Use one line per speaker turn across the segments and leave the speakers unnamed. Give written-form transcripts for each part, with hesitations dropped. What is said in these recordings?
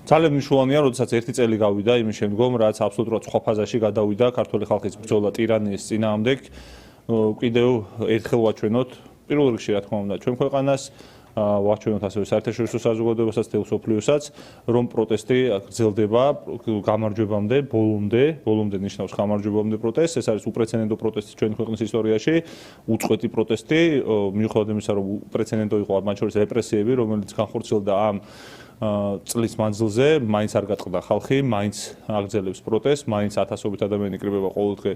ძალიან მნიშვნელოვანია, როდესაც ერთი წელი გავიდა იმის შემდგომ, რაც აბსოლუტურად სხვა ფაზაში გადავიდა ქართული ხალხის ბრძოლა ტირანიის წინააღმდეგ, კიდევ ერთხელ ვაჩვენოთ პირველ რიგში რა თქმა უნდა ჩვენ ქვეყანას ვაჩვენოთ ასევე საერთაშორისო საზოგადოებასაც და სოფლიოსაც, რომ პროტესტი გრძელდება გამარჯვებამდე, ბოლომდე ნიშნავს გამარჯვებამდე პროტესტს, ეს არის უპრეცედენტო პროტესტი ჩვენი ქვეყნის ისტორიაში, უწყვეტი პროტესტი, მიუხედავად იმისა, რომ უპრეცედენტო იყო მათ შორის რეპრესიები, რომელიც განხორციელდა ამ წლის მანძილზე, მაინც არ გატყდა ხალხი, მაინც აგრძელებს პროტესტს, მაინც ათასობით ადამიანი იკრიბება ყოველდღე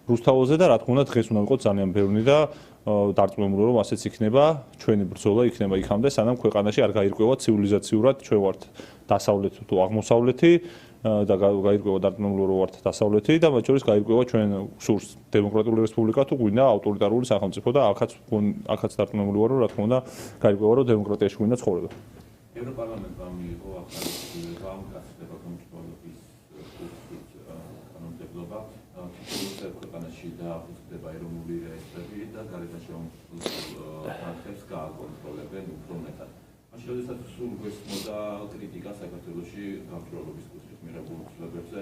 რუსთაველზე და რა თქმა უნდა დღეს უნდა ვიყოთ ძალიან ბევრი და დარწმუნებული რომ ასეც იქნება ჩვენი ბრძოლა იქნება იქამდე სანამ ქვეყანაში არ გაირკვევა ცივილიზაციურად ჩვენ ვართ დასავლეთი თუ აღმოსავლეთი და გაირკვევა დარწმუნებული რომ ვართ დასავლეთი და მათ შორის გაირკვევა ჩვენ სურს დემოკრატიული რესპუბლიკა თუ გვინდა ავტორიტარული სახელმწიფო და აქაც დარწმუნებული ვარ რომ რა თქმა უნდა გაირკვევა რომ დემოკრატიაში გვინდა ცხოვრება
ევროპარლამენტმა მიიღო ახალი გამოკითხება კონსტიტუციის კურსით კანონმდებლობა თითოეულ ქვეყანაში დააფუძნდება ეროვნული რეესტრები და გარედაშემოქმედების თანხებს გააკონტროლებენ უფრო მეტად. მაშინ როდესაც სულ გვესმოდა კრიტიკა საქართველოში გამჭვირვალობის კუთხით მიღებულ ცვლილებებზე,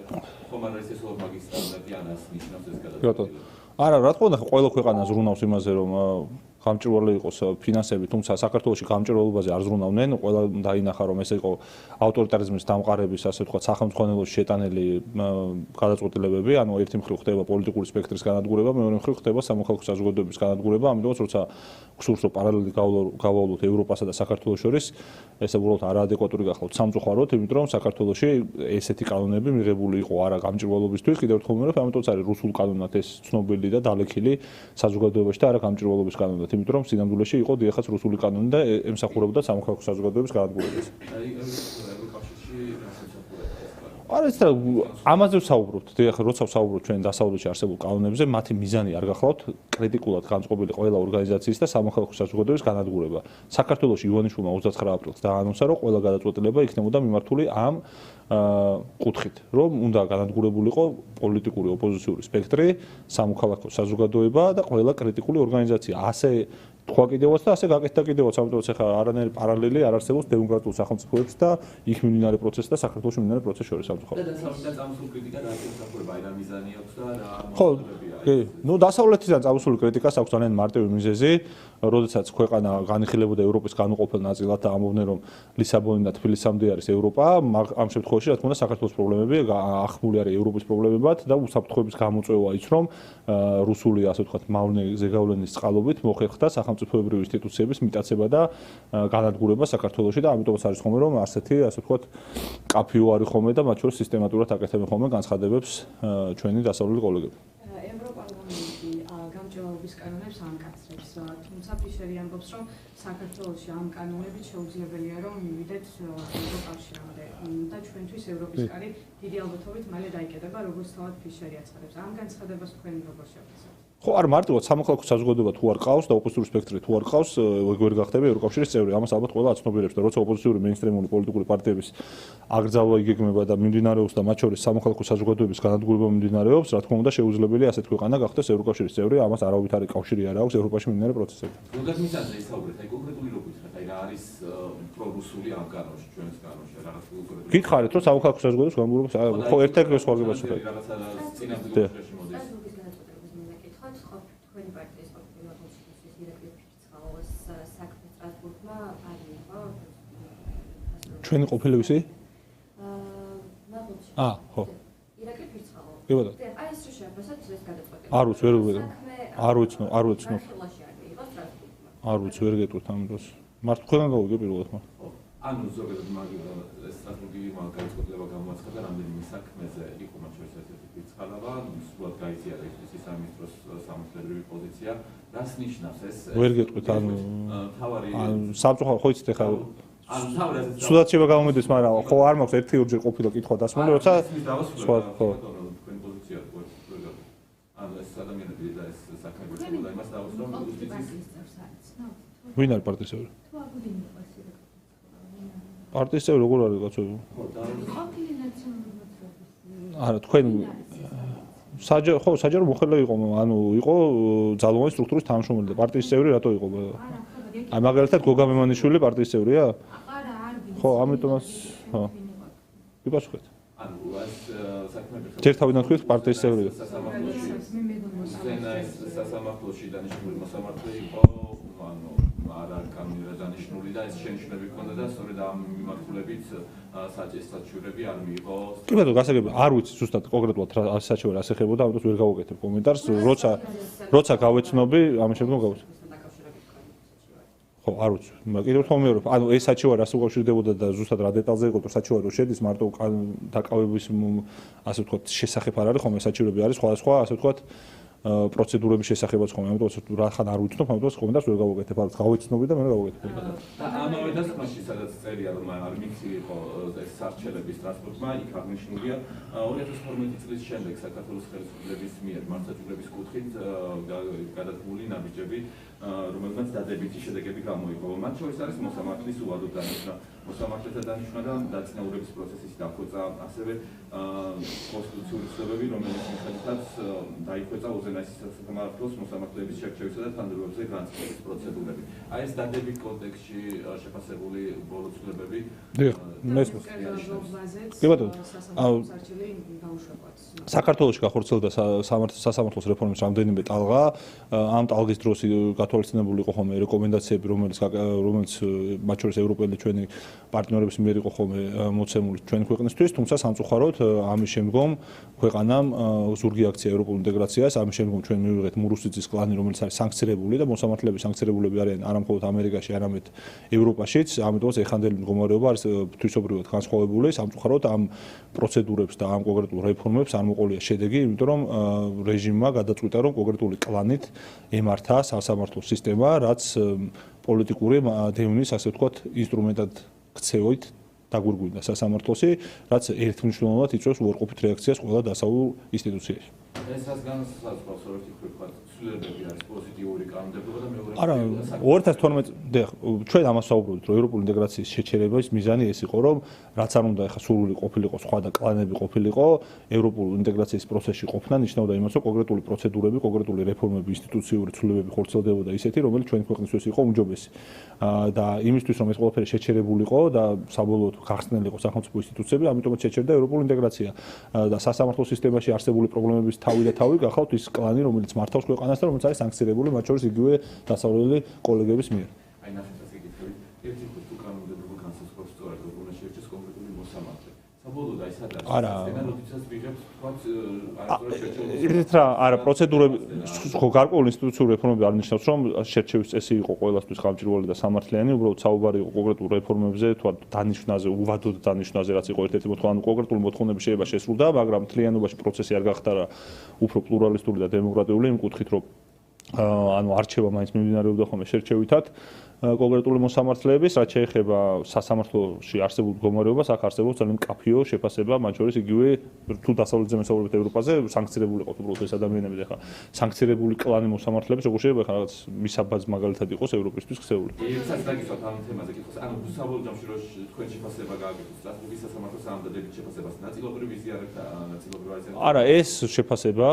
ხომ არ არის ეს მაგისტრალები ანას ნიშნავს ეს გადაწყვეტილება?
არა, რა თქმა უნდა, ყველა ქვეყანა ზრუნავს იმაზე, რომ გამჭვირვალე იყოს ფინანსები, თუმცა საქართველოში გამჭვირვალობაზე არ ზრუნავდნენ, ყველა დაინახა, რომ ეს იყო ავტორიტარიზმის დამყარების, ასე ვთქვათ, სახელმწიფოებში შეტანილი გადაწყვეტილებები, ანუ ერთი მხრივ ხდება პოლიტიკური სპექტრის განადგურება, მეორე მხრივ ხდება სამოქალაქო საზოგადოების განადგურება, ამიტომაც როცა გსურს რომ პარალელი გავავლოთ ევროპასა და საქართველოს შორის, ეს უბრალოდ არაადეკვატური გახლავთ სამწუხაროდ, იმიტომ რომ საქართველოში ესეთი კანონები მიღებული იყო არა გამჭვირვალობისთვის, კიდევ ერთხელ ვიმეორებ, ამიტომაც არის რუსულ კანონად ეს ცნობილი და დალექილი საზოგადოებაში და არა გამჭვირვალობის კანონად. იმიტომ რომ სინამდვილეში იყო დიახაც რუსული კანონი და ემსახურებოდა სამოქალაქო საზოგადოების განადგურებას. არის და ამაზე ვსაუბრობთ, დიახ, როცა ვსაუბრობთ ჩვენ დასავლეთში არსებულ კანონებზე, მათი მიზანი არ გახლავთ კრიტიკულად განწყობილი ყველა ორგანიზაციის და სამოქალაქო საზოგადოების განადგურება. საქართველოში ივანიშვილმა 29 აპრილს დაანონსა, რომ ყველა გადაწყვეტილება იქნებოდა მიმართული ამ კუთხით, რომ უნდა განადგურებულიყო პოლიტიკური ოპოზიციური სპექტრი, სამოქალაქო საზოგადოება და ყველა კრიტიკული ორგანიზაცია. ასე თქვა კიდევაც და ასე გაკეთდა კიდევაც, ამიტომაც ახლა არანაირი პარალელი არ არსებობს დემოკრატიულ სახელმწიფოებს და იქ მიმდინარე პროცესს და საქართველოს მიმდინარე პროცესს შორის სამწუხაროდ.
და დასავლეთიდან წამოსული კრიტიკა რა ემსახურება, აი რა მიზანი აქვს და რა
ხო, კი, ნუ დასავლეთიდან წამოსული კრიტიკას აქვს ძალიან მარტივი მიზეზი, როდესაც ქვეყანა განიხილებოდა ევროპის განუყოფელ ნაწილად და ამბობდნენ რომ ლისაბონი და თბილისამდე არის ევროპა, ამ შემთხვევაში რა თქმა უნდა საქართველოს პრობლემები ახმული არის ევროპის პრობლემებად და უსაფრთხოების გამოწვევა ის რომ რუსული ასე ვთქვათ მავნე ზეგავლენის წყალობით მოხერხდა სახელმწიფოებრივი ინსტიტუციების მიტაცება და განადგურება საქართველოში და ამიტომაც არის ხომ რომ ასეთი ასე ვთქვათ კაფიო არის ხომ და მათ შორის სისტემატურად აკეთებენ ხომ განცხადებებს ჩვენი დასავლელი კოლეგები.
ევროპარლამენტი გამჭვირვალობის კანონებს ამკაცრებს, თუმცა ფიშერი ამბობს, რომ საქართველოში ამ კანონებით შეუძლებელია რომ მივიდეთ ევროკავშირამდე და ჩვენთვის ევროპის კარი დიდი ალბათობით მალე დაიკეტება, როგორც თავად ფიშერი აცხადებს. ამ განცხადებას თქვენ როგორ შევფასებთ?
ხო, არ მარტივად სამოქალაქო საზოგადოება თუ არ ყავს და ოპოზიციური სპექტრი თუ არ ყავს, ვერ გახდება ევროკავშირის წევრი. ამას ალბათ ყველა აცნობიერებს და როცა ოპოზიციური მეინსტრიმული პოლიტიკური პარტიების აკრძალვა იგეგმება და მიმდინარეობს და მათ შორის სამოქალაქო საზოგადოების განადგურება მიმდინარეობს, რა თქმა უნდა შეუძლებელია ასეთ ქვეყანა გახდეს ევროკავშირის წევრი, ამას არავითარი კავშირი არ აქვს ევროპაში მიმდინარე პროცესებთან.
როგორ მიზანზე ისაუბრეთ, აი კონკრეტული რო გითხრათ, აი რა არის პრორუსული ამ კანონში, ჩვენს კანონში, რაღაც კონკრეტული.
გითხარით, რომ სამოქალაქო საზოგადოების განადგურებას ხო ერთ-ერთი სხვაგებას ვხედავთ.
რაღაცა წინამძღოლში მოდის.
თქვენი პარტიის ყოფილი კონსტიტუციის ირაკლი ფირცხაუას საქმე სტრასბურგმა არიება
ჩვენი ყოფილი ვისი?
მაგოჩი.
ხო.
ირაკლი ფირცხაუა.
კი ბატონო.
აი ეს რო შეაფასოთ ეს გადაწყვეტილება.
არ ვიცი, ვერ ვიგებ. არ ვიცნობ.
არ იყო სტრასბურგმა.
არ ვიცი, ვერ გეტყვით ამ დროს. მარტო ყველგან გავიგე პირველად ხო?
ანუ ზოგადად სტრასბურგი გადაწყვეტილება გამოაცხადა რამდენიმე საქმეზე, იყო მათ შორის ესეთი ფირცხალავა, სულად გაიზიარა ის სამინისტროს სამართლებრივი პოზიცია. რას ნიშნავს ეს?
ვერ გეტყვით, ანუ
თავარი
სამწუხარო ხო იცით ახლა
ანუ თავი
სულად შევა გამომედის, მაგრამ ხო არ მაქვს ერთი ორჯერ ყოფილა კითხვა დასმული, როცა
სხვა ხო თქვენ პოზიცია თქვენ ანუ ეს ადამიანები და ეს საქმეები და იმას დავუსვამ რომ
ვინ არის პარტიის წევრი? პარტიის წევრი როგორ არის კაცო? არა, თქვენ საჯარო მოხელე იყო, ანუ იყო ძალოვანი სტრუქტურის თანამშრომელი და პარტიის წევრი რატო იყო? აი მაგალითად გოგა მემანიშვილი პარტიის წევრია?
არა, არ ვიცი.
ხო, ამიტომაც ხო. გიპასუხეთ.
ანუ ეს საქმეები
ჯერ თავიდან თქვით პარტიის წევრი.
სასამართლოში დანიშნული მოსამართლე იყო, ანუ არა კანონიურად დანიშნული და ეს შენიშვნები ჰქონდა და სწორედ ამ მიმართულებით საჭიროები არ მიიღო.
კი ბატონო, გასაგებია, არ ვიცი ზუსტად კონკრეტულად რა საჭირო რას ეხებოდა, ამიტომ ვერ გავუკეთებ კომენტარს, როცა გავეცნობი, ამის შემდგომ გავუცნობ. ხო, არ ვიცი. კიდევ თქო მეორე, ანუ ეს საჭირო რას უკავშირდებოდა და ზუსტად რა დეტალზე იყო, საჭირო რო შედის, მარტო დაკავების ასე ვთქვათ, შესახებ არ არის ხომ, ეს საჭიროები არის სხვადასხვა, ასე ვთქვათ, პროცედურების შესახებაც ხომ, ამიტომ რა ხან არ ვიცნობ, ამიტომ კომენტარს ვერ გავუკეთებ, არ ვიცი, გავეცნობი და მე გავუკეთებ.
და ამავე დასკვნაში, სადაც წერია, რომ არ მიცი იყო ეს სარჩელების ტრანსპორტმა, იქ აღნიშნულია 2012 წლის შემდეგ საქართველოს ხელისუფლების მიერ მართლმსაჯულების კუთხით გადადგმული ნაბიჯები, რომელმაც დადებითი შედეგები გამოიპოვა. მათ შორის არის მოსამართლის უვადო დანიშვნა, მოსამართლეთა დანიშვნა და დაწინაურების პროცესის დახვეწა, ასევე კონსტიტუციური ცნობები, რომელიც მიხედვითაც დაიხვეწა უზენაესი სასამართლოს მოსამართლეების შერჩევისა და თანამდებობებზე განცხადის პროცედურები. აი ეს დადებით კონტექსტში შეფასებული ბოლო ცვლილებები.
დიახ, მესმის. კი ბატონო. საქართველოში გახორციელდა სასამართლოს რეფორმის რამდენიმე ტალღა. ამ ტალღის დროს გათვალისწინებული იყო ხოლმე რეკომენდაციები, რომელიც მათ შორის ევროპელი ჩვენი პარტნიორების მიერ იყო ხოლმე მოცემული ჩვენი ქვეყნისთვის, თუმცა სამწუხაროდ ამის შემდგომ ქვეყანამ ზურგი აქცია ევროპულ ინტეგრაციას, ამის შემდგომ ჩვენ მივიღეთ მურუსიძის კლანი, რომელიც არის სანქცირებული და მოსამართლეები სანქცირებულები არიან არა მხოლოდ ამერიკაში, არამედ ევროპაშიც, ამიტომაც ეხანდელი მდგომარეობა არის თვისობრივად განსხვავებული, სამწუხაროდ ამ პროცედურებს და ამ კონკრეტულ რეფორმებს არ მოყოლია შედეგი, იმიტომ რომ რეჟიმმა გადაწყვიტა, რომ კონკრეტული კლანით ემართა სასამართლო სისტემა, რაც პოლიტიკური დევნის, ასე ვთქვათ, ინსტრუმენტად ქცევით დაგვირგვინდა სასამართლოსი, რაც ერთმნიშვნელოვნად იწვევს უარყოფით რეაქციას ყველა დასავლურ ინსტიტუციაში.
ეს რას განსაზღვრავს, რომ თქვენ ცვლილებები არის პოზიტიური კანონმდებლობა და მეორე
არა 2012 დიახ, ჩვენ ამას ვსაუბრობთ, რომ ევროპული ინტეგრაციის შეჩერების მიზანი ეს იყო, რომ რაც არ უნდა ეხა სურვილი ყოფილიყო სხვა და კლანები ყოფილიყო, ევროპული ინტეგრაციის პროცესში ყოფნა ნიშნავდა იმას, რომ კონკრეტული პროცედურები, კონკრეტული რეფორმები, ინსტიტუციური ცვლილებები ხორციელდებოდა ისეთი, რომელიც ჩვენი ქვეყნისთვის იყო უმჯობესი. და იმისთვის, რომ ეს ყველაფერი შეჩერებულიყო და საბოლოოდ გახსნილიყო სახელმწიფო ინსტიტუციები, ამიტომაც შეჩერდა ევროპული ინტეგრაცია. და სასამართლო სისტემაში არსებული პრობლემების თავი და თავი გახავთ ის კლანი, რომელიც მართავს ქვეყანას და რომელიც არის სანქცირებული მათ შორის იგივე დასავლელი კოლეგების მიერ.
აი ნახეთ ასე გითხრით, ერთი თუ კანონმდებლობა განსაზღვრავს სწორად, რომ უნდა შეერჩეს კონკრეტული მოსამართლე. საბოლოოდ აი სადაც როდესაც ვიღებთ თქვათ ერთ
რა არა პროცედურები ხო გარკვეული ინსტიტუციური რეფორმები არ ნიშნავს რომ შერჩევის წესი იყო ყველასთვის გამჭირვალე და სამართლიანი უბრალოდ საუბარი იყო კონკრეტულ რეფორმებზე თუ დანიშვნაზე უვადოდ დანიშვნაზე რაც იყო ერთ-ერთი მოთხოვნა კონკრეტული მოთხოვნები შეიძლება შესრულდა მაგრამ მთლიანობაში პროცესი არ გახდა უფრო პლურალისტური და დემოკრატიული იმ კუთხით რომ ანუ არჩევა მაინც მიმდინარეობდა ხოლმე შერჩევითად კონკრეტული მოსამართლეების, რაც შეეხება სასამართლოში არსებულ მდგომარეობას, აქ არსებობს ძალიან მკაფიო შეფასება, მათ შორის იგივე თუ დასავლეთზე მესაუბრებთ ევროპაზე, სანქცირებული ყოთ უბრალოდ ეს ადამიანები და ხა სანქცირებული კლანი მოსამართლეების, როგორ შეიძლება ხა რაღაც მისაბაძ მაგალითად იყოს ევროპისთვის ხსეული.
ერთსაც დაგისვათ ამ თემაზე კითხოს, ანუ საბოლოო ჯამში რო თქვენ შეფასება გააკეთოთ, სტრასბურგის სასამართლოს ამ დადებით შეფასებას ნაწილობრივ იზიარებთ და ნაწილობრივ არიზიარებთ.
არა, ეს შეფასება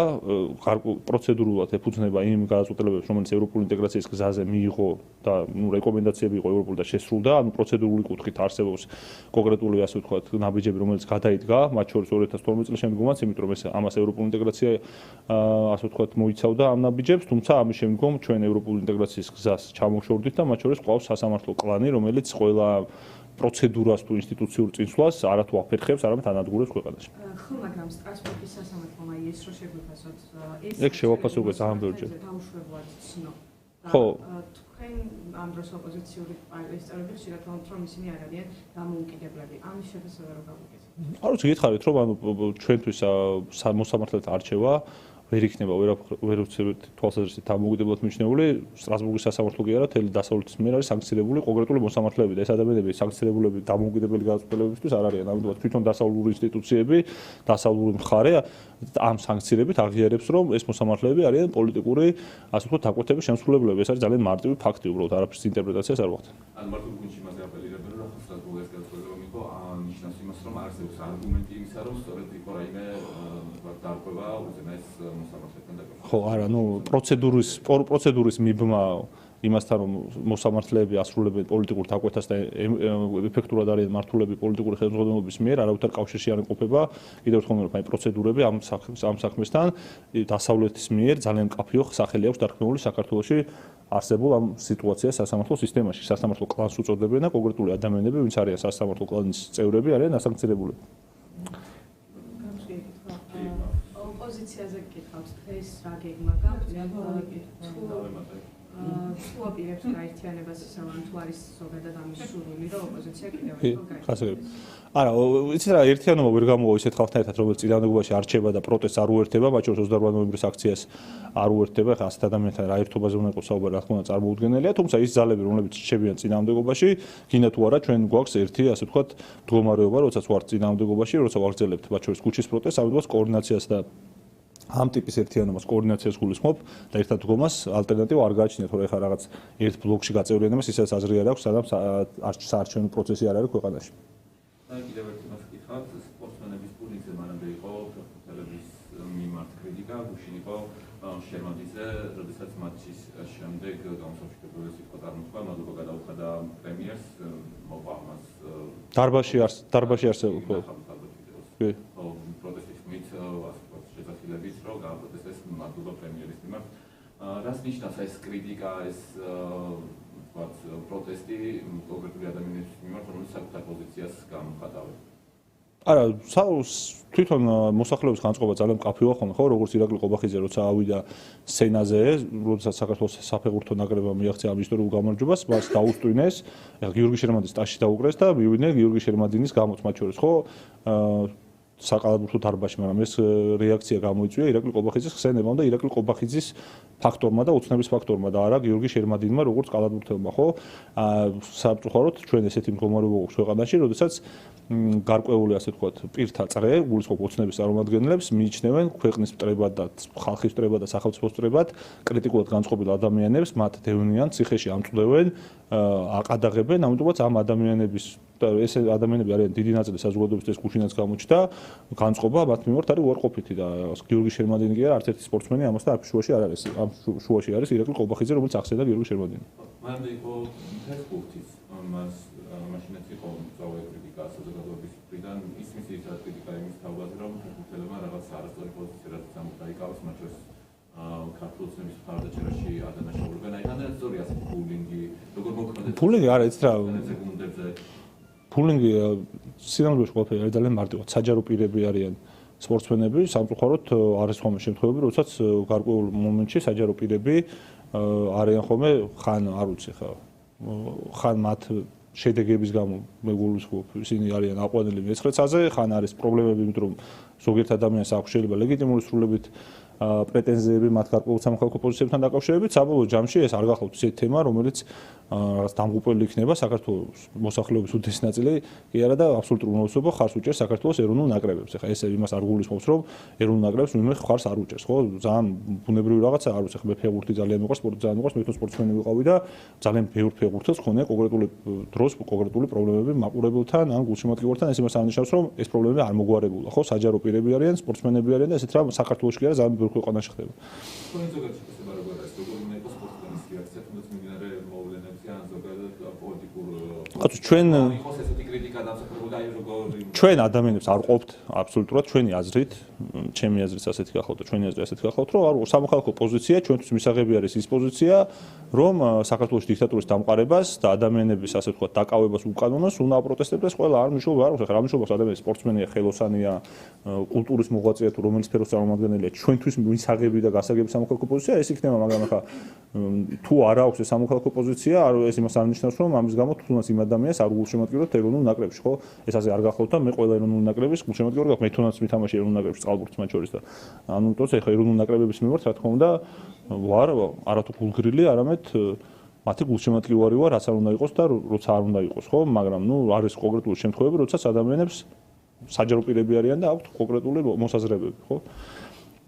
პროცედურულად ეფუძნება იმ გადაწყვეტილებებს, რომელიც ევროპული ინტეგრაციის გზაზე მიიღო და ნუ რეკომენდაციები იყო ევროპული და შესრულდა, ანუ პროცედურული კუთხით არსებობს კონკრეტული ასე ვთქვათ ნაბიჯები, რომელიც გადაიდგა, მათ შორის 2012 წლის შემდგომაც, იმიტომ რომ ეს ამას ევროპული ინტეგრაცია ასე ვთქვათ მოიცავდა ამ ნაბიჯებს, თუმცა ამის შემდგომ ჩვენ ევროპული ინტეგრაციის გზას ჩამოვშორდით და მათ შორის ყავს სასამართლო კლანი, რომელიც ყველა პროცედურას თუ ინსტიტუციურ წინსვლას არათუ აფერხებს, არამედ ანადგურებს ქვეყანაში.
ხო, მაგრამ სტრასბურგის სასამართლომ აი ეს რო შეგვიფასოთ,
ეგ შევაფასო უკვე ძალიან ბევრჯერ.
დაუშვებლად ცნო.
ხო.
თქვენ ამ დროს ოპოზიციური პარტიის წევრები ხშირად ვამბობთ, რომ ისინი არ არიან დამოუკიდებლები. ამის შეფასება რო გავუკეთეთ.
არ ვიცი, გითხარით, რომ ანუ ჩვენთვის მოსამართლეთა არჩევა ვერ იქნება ვერაცერთი თვალსაზრისით დამოუკიდებლად მიჩნეული, სტრასბურგის სასამართლო კი არა, თელი დასავლეთის მიერ არის სანქცირებული კონკრეტული მოსამართლეები და ეს ადამიანები სანქცირებულები დამოუკიდებელი გადაწყვეტილებებისთვის არ არიან, ამიტომ თვითონ დასავლური ინსტიტუციები, დასავლური მხარე ამ სანქციებით აღიარებს, რომ ეს მოსამართლეები არიან პოლიტიკური, ასე ვთქვათ, დაკვეთების შემსრულებლები. ეს არის ძალიან მარტივი ფაქტი, უბრალოდ არაფრის ინტერპრეტაციას არ ვახდენ.
ანუ მარტო გუნდში მასე აპელირებენ, რომ სტრასბურგის გადაწყვეტილება მიიღო, ნიშნავს იმას, რომ არსებობს არგუმენტი იმისა, რომ სწორედ იყო რაიმე დარღვევა უზენაეს მოსამართლეებთან დაკავშირებით.
ხო, არა, ნუ პროცედურის მიბმა იმასთან რომ მოსამართლეები ასრულებენ პოლიტიკურ დაკვეთას და ეფექტურად არიან მართულები პოლიტიკური ხელმძღვანელობის მიერ, არავითარ კავშირში არ იმყოფება კიდევ ერთხელ რომ აი პროცედურები ამ საქმესთან დასავლეთის მიერ ძალიან მკაფიო სახელი აქვს დარქმეული საქართველოში არსებულ ამ სიტუაციას სასამართლო სისტემაში. სასამართლო კლანს უწოდებენ და კონკრეტული ადამიანები, ვინც არიან სასამართლო კლანის წევრები, არიან ასანქცირებულები.
ოპოზიციაზე გკითხავს დღეს რა გეგმა გაქვთ? თუ აპირებს გაერთიანებას ისევ ან თუ არის ზოგადად ამის სურვილი რომ ოპოზიცია კიდევ ერთხელ
გაერთიანება. არა, იცით რა, ერთიანობა ვერ გამოვა ისეთ ხალხთან ერთად, რომელიც წინააღმდეგობაში არ რჩება და პროტესტს არ უერთდება, მათ შორის 28 ნოემბრის აქციას არ უერთდება, ხა 100 ადამიანთან რა ერთობაზე უნდა იყოს საუბარი, რა თქმა უნდა, წარმოუდგენელია, თუმცა ის ძალები, რომლებიც რჩებიან წინააღმდეგობაში, გინდა თუ არა, ჩვენ გვაქვს ერთი, ასე ვთქვათ, მდგომარეობა, როდესაც ვართ წინააღმდეგობაში, როცა ვაგრძელებთ მათ შორის ქუჩის პროტესტს, ამიტომაც კოორდინაციას და ამ ტიპის ერთიანობას კოორდინაციას გულისხმობ და ერთად დგომას ალტერნატივა არ გააჩნიათ, რომ ეხლა რაღაც ერთ ბლოკში გაწევრიანებას ისაც აზრი არ აქვს, სადაც საარჩევნო პროცესი არ არის ქვეყანაში.
კიდევ ერთი მას ვკითხავთ, სპორტსმენების პულინგზე მანამდე იყო ფეხბურთელების მიმართ კრიტიკა, გუშინ იყო შერმადიზე, როდესაც მატჩის შემდეგ გამოსაშვებელია სიტყვა წარმოთქვა, მადლობა გადაუხადა პრემიერს, მოყვა მას დარბაში არსებობს. პროტესტის მით შესაძლებლობით რომ გააპროტესტეს მადლობა პრემიერის მიმართ. რას ნიშნავს ეს კრიტიკა, ეს ვთქვათ პროტესტი კონკრეტული ადამიანების მიმართ, რომელიც საკუთარ პოზიციას გამოხატავენ?
არა, თვითონ მოსახლეობის განწყობა ძალიან მკაფიოა ხოლმე, ხო, როგორც ირაკლი ყობახიძე როცა ავიდა სცენაზე, როდესაც საქართველოს საფეხბურთო ნაკრებმა მიაღწია ამ ისტორიულ გამარჯვებას, მას დაუსტვინეს, ეხლა გიორგი შერმადინის ტაშში დაუკრეს და მივიდნენ გიორგი შერმადინის გამოც მათ შორის, ხო? საკალათბურთო დარბაზში, მაგრამ ეს რეაქცია გამოიწვია ირაკლი ყობახიძის ხსენებამ და ირაკლი ყობახიძის ფაქტორმა და უცნების ფაქტორმა და არა გიორგი შერმადინმა როგორც კალათბურთელმა, ხო? სამწუხაროდ ჩვენ ესეთი მდგომარეობა გვაქვს ქვეყანაში, როდესაც გარკვეული ასე ვთქვათ პირთა წრე, გულისხმობ უცნების წარმომადგენლებს მიიჩნევენ ქვეყნის მტრებად და ხალხის მტრებად და სახელმწიფოს მტრებად კრიტიკულად განწყობილ ადამიანებს, მათ დევნიან, ციხეში ამწვდევენ, აყადაღებენ, ამიტომაც ამ ადამიანების და ეს ადამიანები არიან დიდი ნაწილი საზოგადოების ეს გუშინაც გამოჩნდა, განწყობა მათ მიმართ არის უარყოფითი და გიორგი შერმადინი კი არა არც ერთი სპორტსმენი ამასთან არ შუაში არ არის. ამ შუაში არის ირაკლი ყობახიძე, რომელიც ახსენდა გიორგი შერმადინი.
მანამდე იყო ფეხბურთის მაშინაც იყო მწვავე კრიტიკა საზოგადოების მხრიდან, ისმის ერთად კრიტიკა იმის თავაზე, რომ ფეხბურთელებმა რაღაც არასწორი პოზიციურად წამოყალიბეს, მათ შორის ქართული ცნების მხარდაჭერაში ადანაშაულებენ. აი რადგან სწორი ასეთი ბულინგი, როგორ მოქმედებს?
ბულინგი არა, იცით რა,
გუნდებზე
ბულინგი სინამდვილეში ყველაფერი არის ძალიან მარტივად. საჯარო პირები არიან სპორტსმენები, სამწუხაროდ არის ხოლმე შემთხვევები, როდესაც გარკვეულ მომენტში საჯარო პირები არიან ხოლმე ხან არ ვიცი ხან მათ შედეგების გამო მეგულისხმობ, ისინი არიან აყვანილი მეცხრეცაზე, ხან არის პრობლემები, იმიტომ რომ ზოგიერთ ადამიანს აქვს შეიძლება ლეგიტიმური სრულებით პრეტენზიები მათ გარკვეულ სამოქალაქო პოზიციებთან დაკავშირებით, საბოლოო ჯამში ეს არ გახლავთ ისეთი თემა, რომელიც რაღაც დამღუპველი იქნება საქართველოს მოსახლეობის უდიდესი ნაწილი კი არა და აბსოლუტურ უმრავლესობა ხარს უჭერს საქართველოს ეროვნულ ნაკრებებს. ეხლა ეს იმას არ გულისხმობს, რომ ეროვნულ ნაკრებს ვინმე ხარს არ უჭერს, ხო? ძალიან ბუნებრივი რაღაცა არ ვიცი, ხა ფეხბურთი ძალიან მიყვარს, სპორტი ძალიან მიყვარს, მე თუ სპორტსმენი ვიყავი და ძალიან ბევრ ფეხბურთელს ხონია კონკრეტული დროს, კონკრეტული პრობლემები მაყურებელთან ან გულშემატკივრთან, ეს იმას აღნიშნავს, რომ ეს პრობლემები არ მოგვარებულა, ხო? საჯარო პირები არიან, სპორტსმენები არიან და ესეთ რამ საქართველოში კი არა ძალიან ბევრ ქვეყანაში ხდება.
თქვენ ზოგადად შეფასება როგორ არის? როგორ უნდა იყოს სპორტსმენის რეაქცია, თუნდაც მიმდინარე მოვლენებზე ან ზოგადად პოლიტიკურ იყოს ესეთი კრიტიკა დამსახურებული და აი როგორ
ჩვენ ადამიანებს არ ყოფთ აბსოლუტურად ჩვენი აზრით, ჩემი აზრით ასეთი გახლავთ და ჩვენი აზრით ასეთი გახლავთ, რომ სამოქალაქო პოზიცია ჩვენთვის მისაღები არის ის პოზიცია, რომ საქართველოს დიქტატურის დამყარებას და ადამიანების ასე ვთქვათ დაკავებას უკანონოს უნდა აპროტესტებდეს ყველა არ მნიშვნელობა არ აქვს, ახლა რა მნიშვნელობა ადამიანი სპორტსმენია, ხელოსანია, კულტურის მოღვაწეა თუ რომელი სფეროს წარმომადგენელია, ჩვენთვის მისაღები და გასაგები სამოქალაქო პოზიცია ეს იქნება, მაგრამ ახლა თუ არ აქვს ეს სამოქალაქო პოზიცია, ეს იმას არ ნიშნავს, რომ ამის გამო თუნდაც იმ ადამიანს არ გულშემატკივრებთ ეროვნულ ნაკრებში, ხო? ეს ასე არ გახლავთ და მე ყველა ეროვნული ნაკრების გულშემატკივარი გაქვს, მე თუნდაც მითამაში ეროვნულ ნაკრებში წყალბურთის მათ შორის და ანუ თორე ეხლა ეროვნული ნაკრებების მიმართ რა თქმა უნდა ვარ არათუ გულგრილი, არამედ მათი გულშემატკივარი ვარ, რაც არ უნდა იყოს და როცა არ უნდა იყოს, ხო? მაგრამ ნუ არის კონკრეტული შემთხვევები, როდესაც ადამიანებს საჯარო პირები არიან და აქვთ კონკრეტული მოსაზრებები, ხო?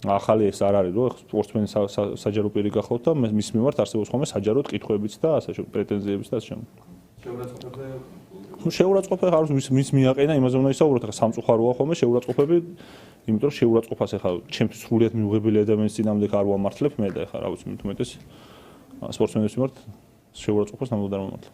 ახალი ეს არ არის, რომ სპორტსმენი საჯარო პირი გახლავთ და მის მიმართ არსებობს ხოლმე საჯაროდ კითხვებიც და ასე შემდეგ პრეტენზიებიც და ასე შემდეგ. შეურაცხყოფა არ არის მის მიაყენა იმაზე უნდა ისაუბროთ, ახლა სამწუხაროა ხოლმე შეურაცხყოფები, იმიტომ რომ შეურაცხყოფას ახლა ჩემთვის სრულიად მიუღებელი ადამიანის წინამდე არ ვამართლებ მე და ახლა რა ვიცი, მით უმეტეს სპორტსმენების მიმართ შეურაცხყოფას ნამდვილად არ მომართლა.